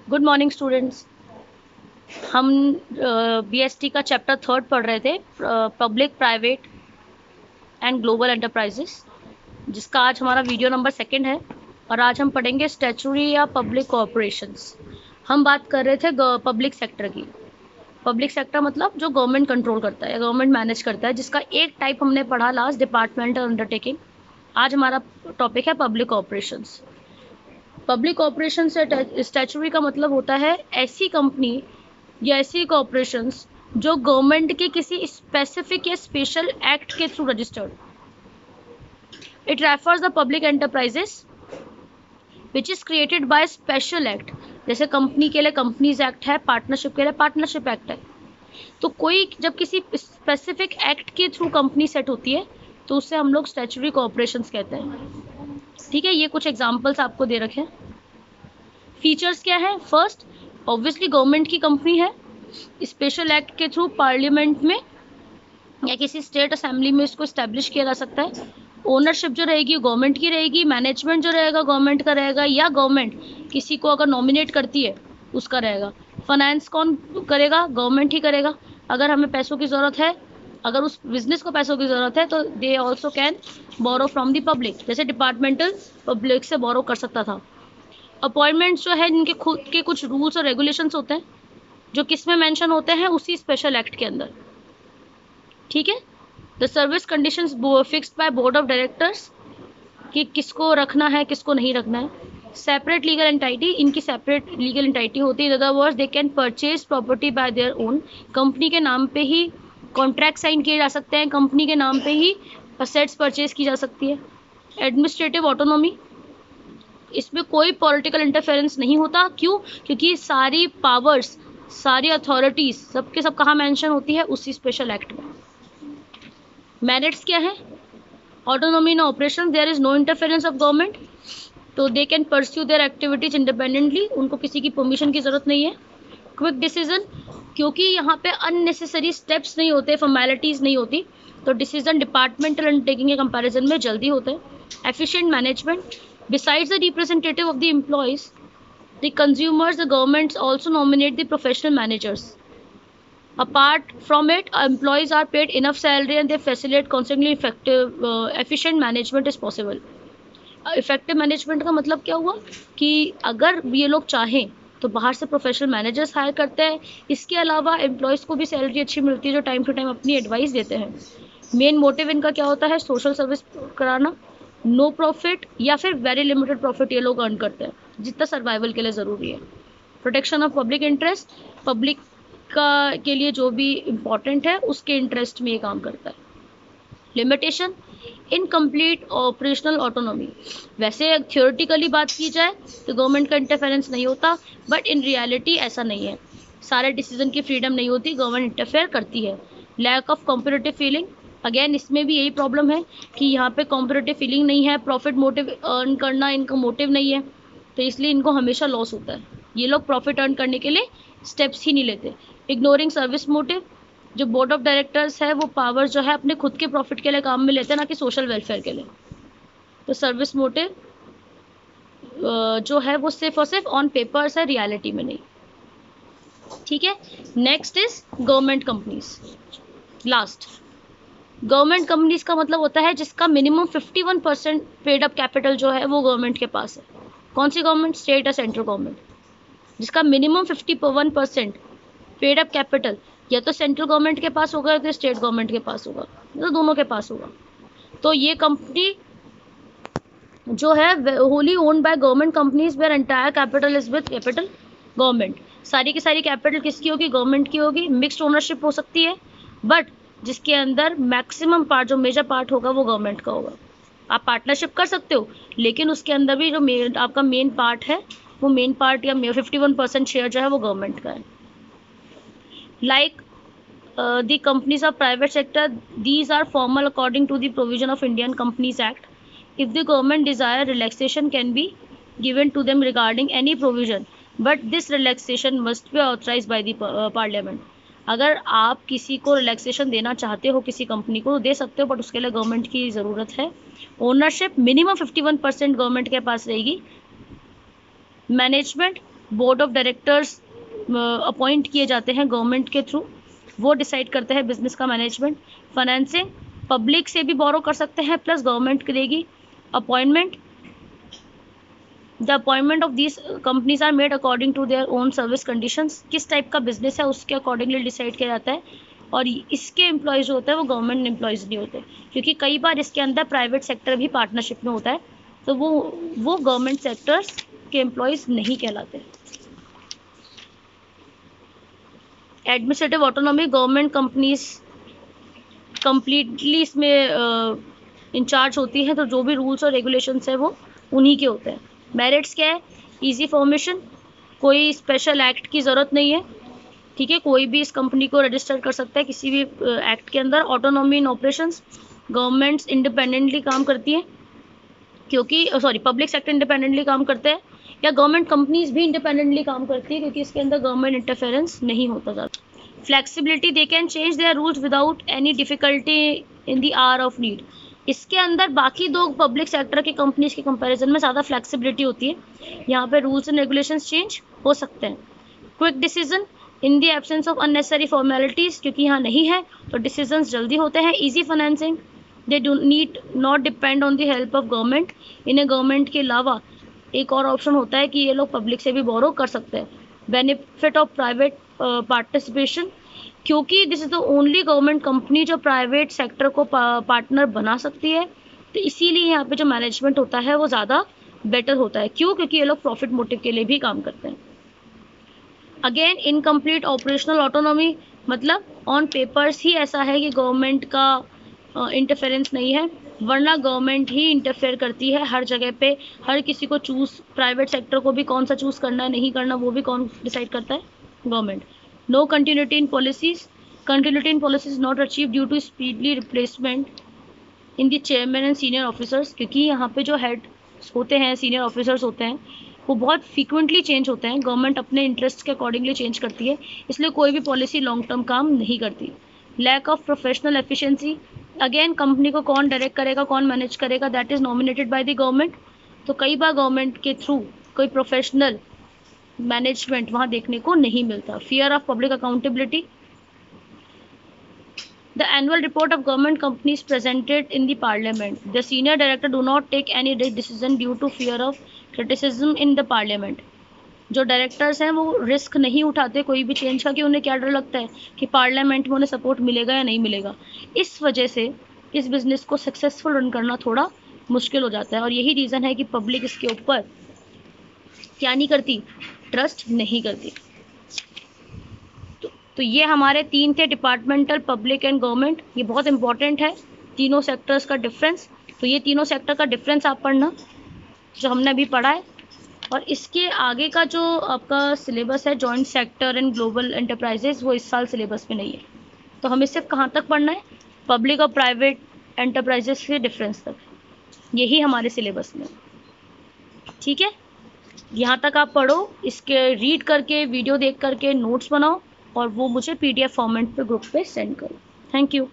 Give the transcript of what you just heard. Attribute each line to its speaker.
Speaker 1: Good morning students. हम BST का chapter 3 पढ़ रहे थे, public private and global enterprises, जिसका आज हमारा वीडियो नंबर 2 है। और आज हम पढ़ेंगे स्टैचुरी या पब्लिक कॉर्पोरेशंस। हम बात कर रहे थे पब्लिक सेक्टर की। पब्लिक सेक्टर मतलब जो गवर्नमेंट कंट्रोल करता है या गवर्नमेंट मैनेज करता है, जिसका एक टाइप हमने पढ़ा लास्ट, डिपार्टमेंटल अंडरटेकिंग। आज हमारा टॉपिक है पब्लिक कॉर्पोरेशंस। पब्लिक कॉर्पोरेशन से स्टैचुरी का मतलब होता है ऐसी कंपनी या ऐसी कॉर्पोरेशंस जो गवर्नमेंट के किसी स्पेसिफिक या स्पेशल एक्ट के through registered. It refers the public enterprises which is created by special act. जैसे कंपनी के लिए कंपनीज एक्ट है, पार्टनरशिप के लिए पार्टनरशिप एक्ट है। तो कोई जब किसी स्पेसिफिक एक्ट के थ्रू कंपनी सेट होती है तो उससे हम लोग स्टैचुरी कॉर्पोरेशंस कहते हैं। ठीक है, ये कुछ एग्जांपल्स आपको दे रखे हैं। फीचर्स क्या है? फर्स्ट, ऑब्वियसली गवर्नमेंट की कंपनी है, स्पेशल एक्ट के थ्रू पार्लियामेंट में या किसी स्टेट असेंबली में इसको इस्टेब्लिश किया जा सकता है। ओनरशिप जो रहेगी गवर्नमेंट की रहेगी, मैनेजमेंट जो रहेगा गवर्नमेंट का रहेगा, या गवर्नमेंट किसी को अगर नॉमिनेट करती है उसका रहेगा। फाइनेंस कौन करेगा? गवर्नमेंट ही करेगा। अगर हमें पैसों की ज़रूरत है, अगर उस बिजनेस को पैसों की ज़रूरत है, तो they also can borrow from the public. जैसे डिपार्टमेंटल पब्लिक से बोरो कर सकता था। अपॉइंटमेंट्स जो है इनके खुद के कुछ रूल्स और रेगुलेशंस होते हैं जो किस में मेंशन होते हैं, उसी स्पेशल एक्ट के अंदर। ठीक है। The service conditions fixed by board of directors, कि किसको रखना है किसको नहीं रखना है। सेपरेट लीगल एंटाइटी, इनकी सेपरेट लीगल एंटाइटी होती है। In other words they can purchase property bye their own. Company के नाम पे ही कॉन्ट्रैक्ट साइन किए जा सकते हैं, कंपनी के नाम पे ही असेट्स परचेज की जा सकती है। एडमिनिस्ट्रेटिव ऑटोनॉमी, इसमें कोई पॉलिटिकल इंटरफेरेंस नहीं होता। क्यों? क्योंकि सारी पावर्स, सारी अथॉरिटीज सबके सब कहाँ मेंशन होती है? उसी स्पेशल एक्ट में। मेरिट्स क्या है? Autonomy in operation, there is no interference of government, तो they can pursue their activities independently, उनको किसी की परमिशन की जरूरत नहीं है। क्विक डिसीजन, क्योंकि यहाँ पे अननेसेसरी स्टेप्स नहीं होते, फॉर्मेलिटीज नहीं होती, तो डिसीजन डिपार्टमेंटल अंडरटेकिंग के कंपैरिजन में जल्दी होते हैं। Efficient management, besides the representative of the employees, the consumers, the governments also nominate the professional managers. Apart from it, employees are paid enough salary and they facilitate constantly efficient management is possible. Effective management का मतलब क्या हुआ कि अगर ये लोग चाहें तो बाहर से प्रोफेशनल मैनेजर्स हायर करते हैं। इसके अलावा एम्प्लॉयज़ को भी सैलरी अच्छी मिलती है जो टाइम टू टाइम अपनी एडवाइस देते हैं। मेन मोटिव इनका क्या होता है? सोशल सर्विस कराना, नो प्रॉफिट या फिर वेरी लिमिटेड प्रॉफिट ये लोग अर्न करते हैं जितना सर्वाइवल के लिए ज़रूरी है। Protection of public interest, public का के लिए जो भी इम्पोर्टेंट है उसके इंटरेस्ट में ये काम करता है। लिमिटेशन, इनकम्प्लीट ऑपरेशनल ऑटोनॉमी, वैसे थियोरेटिकली बात की जाए तो गवर्नमेंट का इंटरफेरेंस नहीं होता, बट इन रियलिटी ऐसा नहीं है। सारे डिसीजन की फ्रीडम नहीं होती, गवर्नमेंट इंटरफेयर करती है। Lack of competitive feeling, again इसमें भी यही प्रॉब्लम है कि यहाँ पे कॉम्पिटिटिव फीलिंग नहीं है, प्रॉफिट मोटिव अर्न करना इनका मोटिव नहीं है, तो इसलिए इनको हमेशा लॉस होता है। ये लोग प्रॉफिट अर्न करने के लिए स्टेप्स ही नहीं लेते। इग्नोरिंग सर्विस मोटिव, जो बोर्ड ऑफ डायरेक्टर्स है वो पावर जो है अपने खुद के प्रॉफिट के लिए काम में लेते हैं, ना कि सोशल वेलफेयर के लिए। तो सर्विस मोटिव जो है वो सिर्फ और सिर्फ ऑन पेपर्स है, रियलिटी में नहीं। ठीक है। Next is government companies. Last, government companies का मतलब होता है जिसका मिनिमम 51% पेड अप कैपिटल जो है वो गवर्नमेंट के पास है। कौन सी गवर्नमेंट? स्टेट या सेंट्रल गवर्नमेंट। जिसका मिनिमम 51% पेड अप कैपिटल या तो सेंट्रल गवर्नमेंट के पास होगा या तो स्टेट गवर्नमेंट के पास होगा, तो दोनों के पास होगा। तो ये कंपनी जो है wholly owned by government companies where entire capital is with capital government. सारी की सारी कैपिटल किसकी होगी? गवर्नमेंट की होगी। मिक्स्ड ओनरशिप हो सकती है, बट जिसके अंदर मैक्सिमम पार्ट, जो मेजर पार्ट होगा वो गवर्नमेंट का होगा। आप पार्टनरशिप कर सकते हो, लेकिन उसके अंदर भी जो आपका मेन पार्ट है, वो मेन पार्ट या 51% शेयर जो है वो गवर्नमेंट का है। Like the companies of private sector, these are formal according to the provision of Indian Companies Act. If the government desire, relaxation can be given to them regarding any provision, but this relaxation must be authorized by the parliament. अगर आप किसी को relaxation देना चाहते हो, किसी company को, तो दे सकते हो, बट उसके लिए गवर्नमेंट की ज़रूरत है। ओनरशिप मिनिमम 51% गवर्नमेंट के पास रहेगी। Management board of directors appoint किए जाते हैं गवर्नमेंट के थ्रू, वो डिसाइड करते हैं बिजनेस का मैनेजमेंट। फाइनेंसिंग पब्लिक से भी बोरो कर सकते हैं प्लस गवर्नमेंट करेगी। Appointment, the appointment of these companies are made according to their own service conditions, किस टाइप का बिजनेस है उसके अकॉर्डिंगली डिसाइड किया जाता है। और इसके एम्प्लॉयज़ जो होते हैं वो गवर्नमेंट एम्प्लॉयज़ नहीं होते, क्योंकि कई बार इसके अंदर प्राइवेट सेक्टर भी पार्टनरशिप में होता है, तो वो गवर्नमेंट सेक्टर्स के एम्प्लॉयज़ नहीं कहलाते। Administrative autonomy, government companies completely इसमें इंचार्ज होती है, तो जो भी रूल्स और रेगुलेशंस है वो उन्हीं के होते हैं। मेरिट्स क्या है? इजी फॉर्मेशन, कोई स्पेशल एक्ट की ज़रूरत नहीं है, ठीक है, कोई भी इस कंपनी को रजिस्टर कर सकता है किसी भी एक्ट के अंदर। ऑटोनॉमी इन ऑपरेशंस, गवर्नमेंट्स इंडिपेंडेंटली काम करती हैं, क्योंकि पब्लिक सेक्टर इंडिपेंडेंटली काम करते हैं, या गवर्नमेंट कंपनीज भी इंडिपेंडेंटली काम करती है, क्योंकि इसके अंदर गवर्नमेंट इंटरफेरेंस नहीं होता ज़्यादा। Flexibility, they can change their rules without any difficulty in the hour of need. इसके अंदर बाकी दो पब्लिक सेक्टर के कंपनीज के कंपैरिजन में ज़्यादा फ्लेक्सिबिलिटी होती है, यहाँ पे रूल्स एंड रेगुलेशंस चेंज हो सकते हैं। Quick decision in the absence of unnecessary formalities, क्योंकि यहाँ नहीं है तो डिसीजंस जल्दी होते हैं। Easy financing, they do need not depend on the help of government. इन्हें गवर्नमेंट के अलावा एक और ऑप्शन होता है कि ये लोग पब्लिक से भी बोरो कर सकते हैं। बेनिफिट ऑफ प्राइवेट पार्टिसिपेशन, क्योंकि this is the only government company जो प्राइवेट सेक्टर को पार्टनर बना सकती है, तो इसीलिए यहाँ पे जो मैनेजमेंट होता है वो ज़्यादा बेटर होता है। क्यों? क्योंकि ये लोग प्रॉफिट मोटिव के लिए भी काम करते हैं। अगेन इनकम्प्लीट ऑपरेशनल ऑटोनॉमी, मतलब ऑन पेपर्स ही ऐसा है कि गवर्नमेंट का इंटरफेरेंस नहीं है, वरना गवर्नमेंट ही इंटरफेयर करती है हर जगह पे। हर किसी को चूज़, प्राइवेट सेक्टर को भी कौन सा चूज़ करना है नहीं करना वो भी कौन डिसाइड करता है? Government. No continuity in policies, continuity in policies not achieve due to speedly replacement in the chairman and senior officers, क्योंकि यहाँ पे जो हेड होते हैं, सीनियर ऑफिसर्स होते हैं, वो बहुत फ्रीक्वेंटली चेंज होते हैं। गवर्नमेंट अपने इंटरेस्ट के अकॉर्डिंगली चेंज करती है, इसलिए कोई भी पॉलिसी लॉन्ग टर्म काम नहीं करती। Lack of professional efficiency, again company को कौन डायरेक्ट करेगा, कौन मैनेज करेगा, that is nominated by the government. तो कई बार गवर्नमेंट के थ्रू कोई प्रोफेशनल मैनेजमेंट वहाँ देखने को नहीं मिलता। Fear of public accountability, the annual report of government companies presented in the parliament, the senior director do not take any decision due to fear of criticism in the parliament। जो directors हैं वो risk नहीं उठाते कोई भी change का, कि उन्हें क्या डर लगता है कि पार्लियामेंट में उन्हें सपोर्ट मिलेगा या नहीं मिलेगा। इस वजह से इस बिज़नेस को सक्सेसफुल रन करना थोड़ा मुश्किल हो जाता है, और यही रीज़न है कि पब्लिक इसके ऊपर क्या नहीं करती, ट्रस्ट नहीं करती। तो ये हमारे 3 थे, डिपार्टमेंटल, पब्लिक एंड गवर्नमेंट। ये बहुत इंपॉर्टेंट है, तीनों सेक्टर्स का डिफरेंस। तो ये तीनों सेक्टर का डिफरेंस आप पढ़ना, जो हमने अभी पढ़ा है। और इसके आगे का जो आपका सिलेबस है, joint sector and global enterprises, वो इस साल सिलेबस में नहीं है। तो हमें सिर्फ कहाँ तक पढ़ना है? पब्लिक और प्राइवेट एंटरप्राइजेज के डिफरेंस तक, यही हमारे सिलेबस में, ठीक है। यहाँ तक आप पढ़ो, इसके रीड करके, वीडियो देख करके नोट्स बनाओ, और वो मुझे PDF फॉर्मेट पे ग्रुप पे सेंड करो। Thank you.